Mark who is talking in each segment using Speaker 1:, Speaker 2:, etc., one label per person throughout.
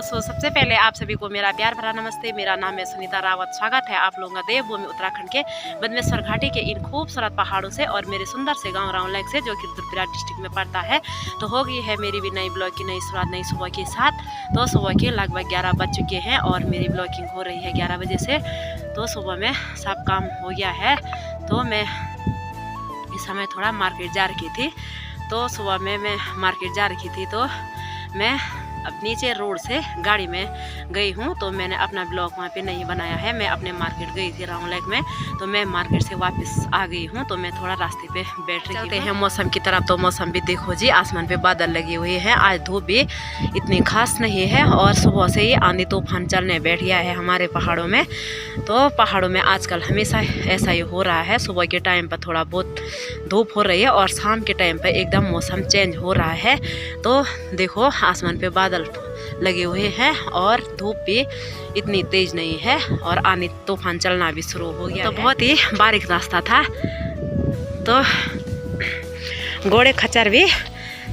Speaker 1: सबसे पहले आप सभी को मेरा प्यार भरा नमस्ते। मेरा नाम है सुनीता रावत। स्वागत है आप लोगों का देवभूमि उत्तराखंड के बदमेश्वर घाटी के इन खूबसूरत पहाड़ों से और मेरे सुंदर से गांव राउंडलैक से, जो कि रुद्रप्रयाग डिस्ट्रिक्ट में पड़ता है। तो हो गई है मेरी भी नई ब्लॉग की नई शुरुआत नई सुबह के साथ। तो सुबह के लगभग 11 बज चुके हैं और मेरी ब्लॉगिंग हो रही है 11 बजे से। तो सुबह में सब काम हो गया है। तो मैं इस समय थोड़ा मार्केट जा रही थी। तो सुबह में मैं मार्केट जा रही थी तो मैं अब नीचे रोड से गाड़ी में गई हूँ। तो मैंने अपना ब्लॉग वहाँ पे नहीं बनाया है। मैं अपने मार्केट गई थी राउंडलैक में, तो मैं मार्केट से वापस आ गई हूँ। तो मैं थोड़ा रास्ते पे बैठ रही हूँ मौसम की तरफ। तो मौसम भी देखो जी, आसमान पे बादल लगे हुए हैं। आज धूप भी इतनी खास नहीं है और सुबह से ही आंधी तूफान चलने बैठ गया है हमारे पहाड़ों में। तो पहाड़ों में आजकल हमेशा ऐसा ही हो रहा है। सुबह के टाइम पर थोड़ा बहुत धूप हो रही है और शाम के टाइम पर एकदम मौसम चेंज हो रहा है। तो देखो आसमान पे बादल लगे हुए हैं और धूप भी इतनी तेज नहीं है और आंधी तूफान चलना भी शुरू हो गया। तो बहुत ही बारीक रास्ता था, तो घोड़े खच्चर भी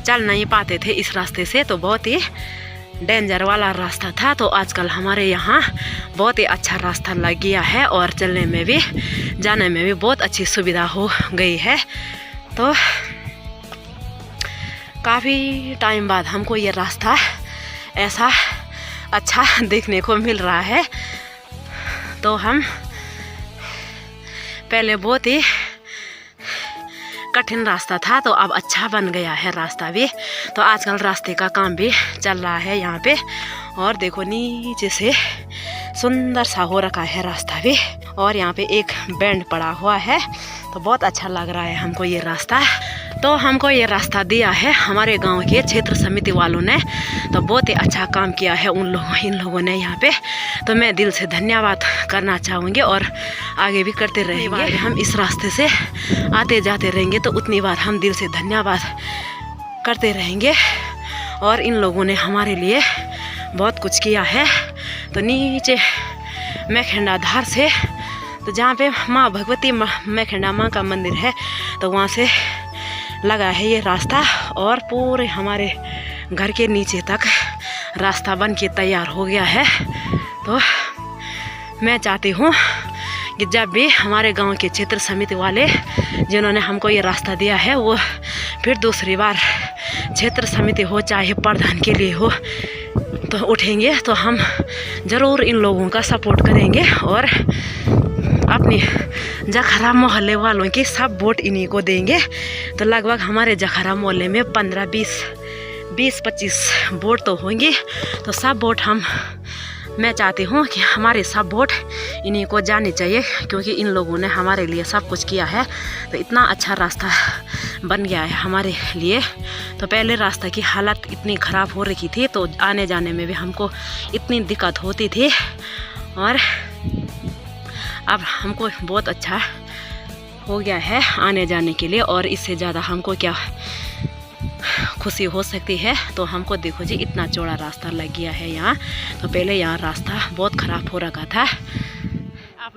Speaker 1: चल नहीं पाते थे इस रास्ते से। तो बहुत ही डेंजर वाला रास्ता था। तो आजकल हमारे यहाँ बहुत ही अच्छा रास्ता लग गया है और चलने में भी जाने में भी बहुत अच्छी सुविधा हो गई है। तो काफ़ी टाइम बाद हमको ये रास्ता ऐसा अच्छा देखने को मिल रहा है। तो हम पहले बहुत ही कठिन रास्ता था, तो अब अच्छा बन गया है रास्ता भी। तो आजकल रास्ते का काम भी चल रहा है यहाँ पे। और देखो नीचे से सुंदर सा हो रखा है रास्ता भी और यहाँ पे एक बैंड पड़ा हुआ है। तो बहुत अच्छा लग रहा है हमको ये रास्ता। तो हमको ये रास्ता दिया है हमारे गांव के क्षेत्र समिति वालों ने। तो बहुत ही अच्छा काम किया है इन लोगों ने यहाँ पे। तो मैं दिल से धन्यवाद करना चाहूँगी और आगे भी करते रहेंगे। हम इस रास्ते से आते जाते रहेंगे तो उतनी बार हम दिल से धन्यवाद करते रहेंगे। और इन लोगों ने हमारे लिए बहुत कुछ किया है। तो नीचे मैखेंडा धार से, तो जहाँ पे माँ भगवती मैखेंडा माँ का मंदिर है, तो वहाँ से लगा है ये रास्ता और पूरे हमारे घर के नीचे तक रास्ता बन के तैयार हो गया है। तो मैं चाहती हूँ कि जब भी हमारे गांव के क्षेत्र समिति वाले जिन्होंने हमको ये रास्ता दिया है वो फिर दूसरी बार क्षेत्र समिति हो चाहे प्रधान के लिए हो तो उठेंगे, तो हम ज़रूर इन लोगों का सपोर्ट करेंगे और अपनी जखरा मोहल्ले वालों की सब वोट इन्हीं को देंगे। तो लगभग हमारे जखरा मोहल्ले में 15-20-25 वोट तो होंगे। तो सब वोट मैं चाहती हूँ कि हमारे सब वोट इन्हीं को जाने चाहिए, क्योंकि इन लोगों ने हमारे लिए सब कुछ किया है। तो इतना अच्छा रास्ता बन गया है हमारे लिए। तो पहले रास्ता की हालत इतनी ख़राब हो रही थी, तो आने जाने में भी हमको इतनी दिक्कत होती थी और अब हमको बहुत अच्छा हो गया है आने जाने के लिए। और इससे ज़्यादा हमको क्या खुशी हो सकती है। तो हमको देखो जी इतना चौड़ा रास्ता लग गया है यहाँ। तो पहले यहाँ रास्ता बहुत ख़राब हो रखा था। आप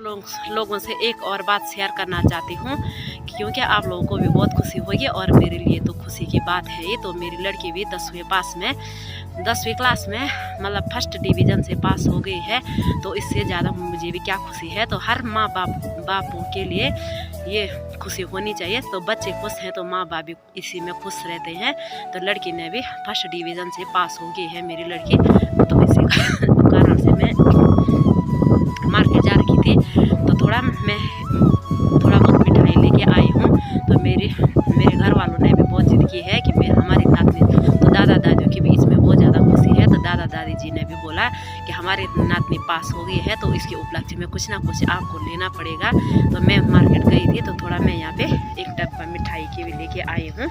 Speaker 1: लोगों से एक और बात शेयर करना चाहती हूँ, क्योंकि आप लोगों को भी बहुत खुशी होगी और मेरे लिए तो खुशी की बात है ये। तो मेरी लड़की भी 10वीं क्लास में मतलब फर्स्ट डिवीज़न से पास हो गई है। तो इससे ज़्यादा मुझे भी क्या खुशी है। तो हर माँ बापों के लिए ये खुशी होनी चाहिए। तो बच्चे खुश हैं तो माँ बाप भी इसी में खुश रहते हैं। तो लड़की ने भी फर्स्ट डिवीज़न से पास हो गई है मेरी लड़की। तो इसी कारण से मैं मार्केट जा रही थी। तो मैं थोड़ा बहुत मिठाई लेके आई हूँ। तो मेरे घर वालों ने भी बहुत जिद की है कि हमारी नातनी, तो दादा दादियों की भी इसमें बहुत ज़्यादा खुशी है। तो दादा दादी जी ने भी बोला कि हमारी नातनी पास हो गई है, तो इसके उपलक्ष्य में कुछ ना कुछ आपको लेना पड़ेगा। तो मैं मार्केट गई थी, तो थोड़ा मैं यहाँ पे एक डब्बा मिठाई की भी लेके आई हूँ।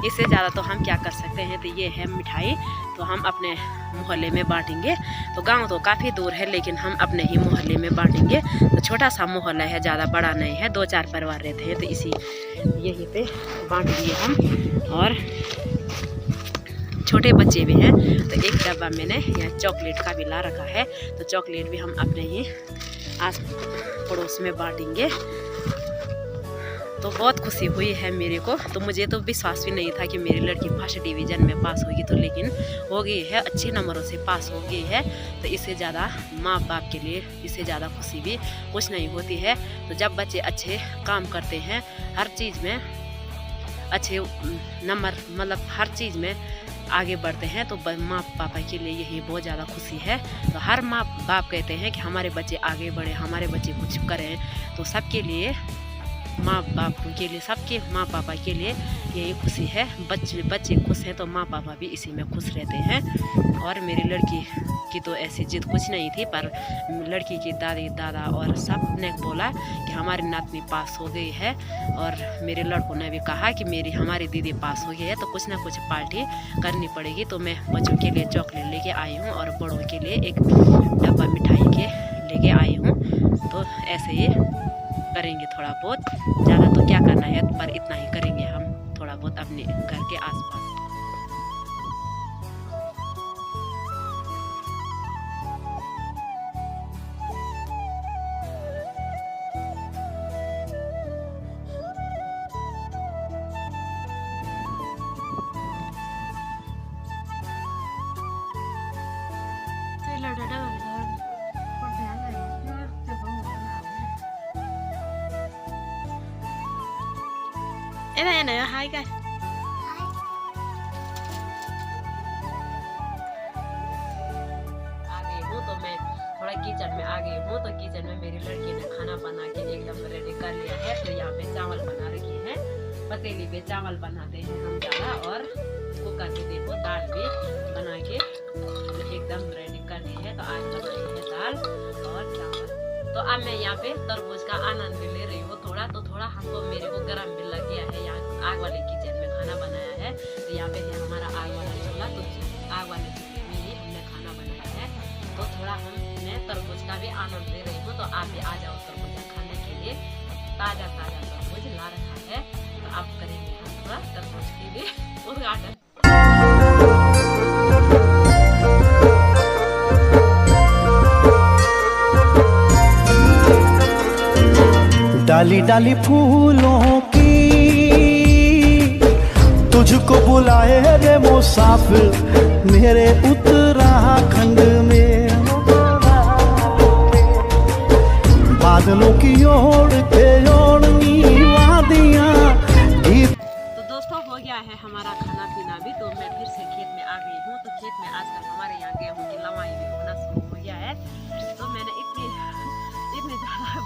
Speaker 1: इससे ज़्यादा तो हम क्या कर सकते हैं। तो ये है मिठाई, तो हम अपने मोहल्ले में बांटेंगे। तो गांव तो काफ़ी दूर है, लेकिन हम अपने ही मोहल्ले में बांटेंगे। तो छोटा सा मोहल्ला है, ज़्यादा बड़ा नहीं है, 2-4 परिवार रहते हैं। तो यहीं पे बांट दिए हम। और छोटे बच्चे भी हैं। तो एक डब्बा मैंने यहाँ चॉकलेट का भी ला रखा है। तो चॉकलेट भी हम अपने ही आस पड़ोस में बांटेंगे। तो बहुत खुशी हुई है मेरे को। तो मुझे तो विश्वास भी नहीं था कि मेरी लड़की फर्स्ट डिवीज़न में पास होगी, तो लेकिन हो गई है, अच्छे नंबरों से पास हो गई है। तो इससे ज़्यादा माँ बाप के लिए इससे ज़्यादा खुशी भी कुछ नहीं होती है। तो जब बच्चे अच्छे काम करते हैं, हर चीज़ में अच्छे नंबर, मतलब हर चीज़ में आगे बढ़ते हैं, तो माँ पापा के लिए यही बहुत ज़्यादा खुशी है। तो हर माँ बाप कहते हैं कि हमारे बच्चे आगे बढ़े, हमारे बच्चे कुछ करें। तो सबके लिए, माँ बाप के लिए, सबके माँ पापा के लिए यही खुशी है। बच्चे खुश हैं तो माँ पापा भी इसी में खुश रहते हैं। और मेरी लड़की की तो ऐसी जिद कुछ नहीं थी, पर लड़की की दादी दादा और सब ने बोला कि हमारी नातनी पास हो गई है। और मेरे लड़कों ने भी कहा कि हमारी दीदी पास हो गई है, तो कुछ ना कुछ पार्टी करनी पड़ेगी। तो मैं बच्चों के लिए चॉकलेट लेके आई हूँ और बड़ों के लिए एक डब्बा मिठाई के लेके आई हूँ। तो ऐसे ही करेंगे, थोड़ा बहुत, ज़्यादा तो क्या करना है, पर इतना ही करेंगे हम थोड़ा बहुत अपने घर के आसपास।
Speaker 2: Đây này hai cái.
Speaker 1: आ गई हूँ, तो मैं थोड़ा किचन में आ गई हूँ। तो किचन में मेरी लड़की ने खाना बना के एकदम रेडी कर लिया है। तो यहाँ पे चावल बना रखी है, पतीली पे चावल बनाते हैं हम ज़्यादा, और कुकर पे देखो दाल भी बना के एकदम रेडी कर दी है। तो आज बनाई है दाल और चावल। तो अब मैं यहाँ पे तरबूज का आनंद भी ले रही हूँ थोड़ा। तो थोड़ा हमको, मेरे को गर्म भी लग गया है। यहाँ आग वाले किचन में खाना बनाया है। तो यहाँ पे है हमारा आग वाला चूल्हा। तो आग वाले चूल्हे में ही हमने खाना बनाया है। तो थोड़ा मैं तरबूज का भी आनंद ले रही हूँ। तो आप भी आ जाओ तरबूज खाने के लिए। ताज़ा ताज़ा तरबूज ला रखा है। तो आप करेंगे हम थोड़ा तरबूज के लिए उद्घाटन।
Speaker 3: डाली डाली फूलों की तुझको बुलाए रे मुसाफिर मेरे उत्तराखंड में। बादलों की ओर के ओढ़नी वादियां गीत।
Speaker 1: तो दोस्तों हो गया है हमारा खाना पीना भी। तो मैं फिर से खेत में आ गई हूँ। तो खेत में आजकल हमारे यहाँ गेहूँ की लवाई भी होना शुरू हो गया है। तो मैंने इतनी ज़्यादा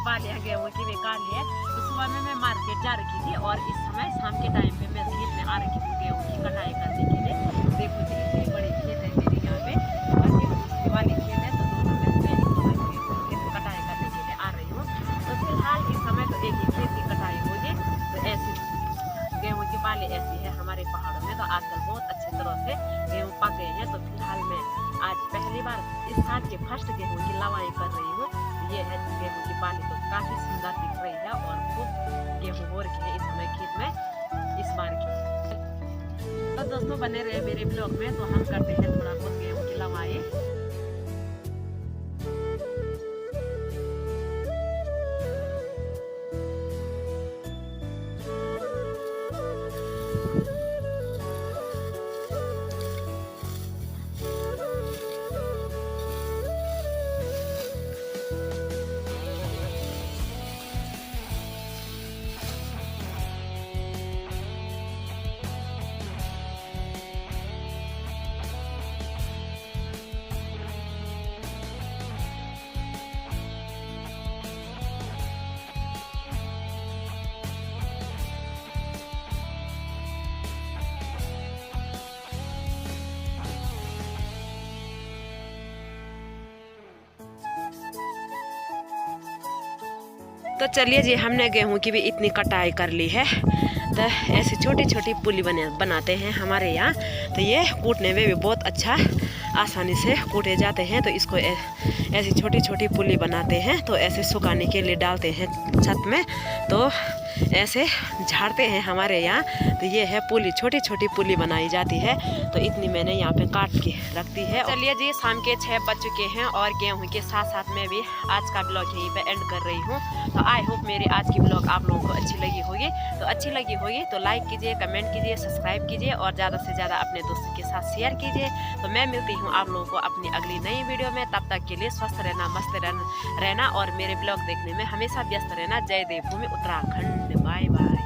Speaker 1: बालियाँ गेहूँ की निकाल ली है। तो सुबह में मैं मार्केट जा रखी थी, और इस समय शाम के टाइम पे मैं खेत में आ रखी थी गेहूँ की कटाई करने के लिए। देखो इतनी बड़ी खेत है मेरे यहाँ पे, और गेहूँ वाली खेत है। तो दोनों में खेत कटाई करने के लिए आ रही हूँ। तो फिलहाल इस समय तो एक ही खेत की कटाई होगी। तो ऐसी गेहूँ की बाली ऐसी है हमारे पहाड़ों में। तो आजकल बहुत अच्छी तरह से गेहूँ पक गए हैं। तो फिलहाल मैं आज पहली बार इस साल के फर्स्ट गेहूँ की लवाई कर रही हूँ। ये है गेहूँ की बाली। तो काफ़ी सुंदर दिख रही है, और खूब गेहूँ हो रखी है इस समय खेत में इस बार की। तो दोस्तों बने रहे मेरे ब्लॉग में। तो हम करते हैं थोड़ा बहुत गेहूँ की लवाई। तो चलिए जी, हमने गेहूं की भी इतनी कटाई कर ली है। तो ऐसी छोटी छोटी पुली बनाते हैं हमारे यहाँ। तो ये कूटने में भी बहुत अच्छा आसानी से कूटे जाते हैं। तो इसको ऐसी छोटी छोटी पुली बनाते हैं। तो ऐसे सुखाने के लिए डालते हैं छत में। तो ऐसे झाड़ते हैं हमारे यहाँ। तो ये है पुली, छोटी छोटी पुली बनाई जाती है, तो इतनी मैंने यहाँ पे काट के रख दी है। चलिए जी, शाम के 6 बज चुके हैं और गेहूँ के साथ साथ मैं भी आज का ब्लॉग यहीं पे एंड कर रही हूँ। तो आई होप मेरी आज की ब्लॉग आप लोगों को अच्छी लगी होगी। तो अच्छी लगी होगी तो लाइक कीजिए, कमेंट कीजिए, सब्सक्राइब कीजिए और ज़्यादा से ज़्यादा अपने दोस्तों के साथ शेयर कीजिए। तो मैं मिलती हूँ आप लोगों को अपनी अगली नई वीडियो में। तब तक के लिए स्वस्थ रहना, मस्त रहना और मेरे ब्लॉग देखने में हमेशा व्यस्त रहना। जय देवभूमि उत्तराखंड। Bye bye.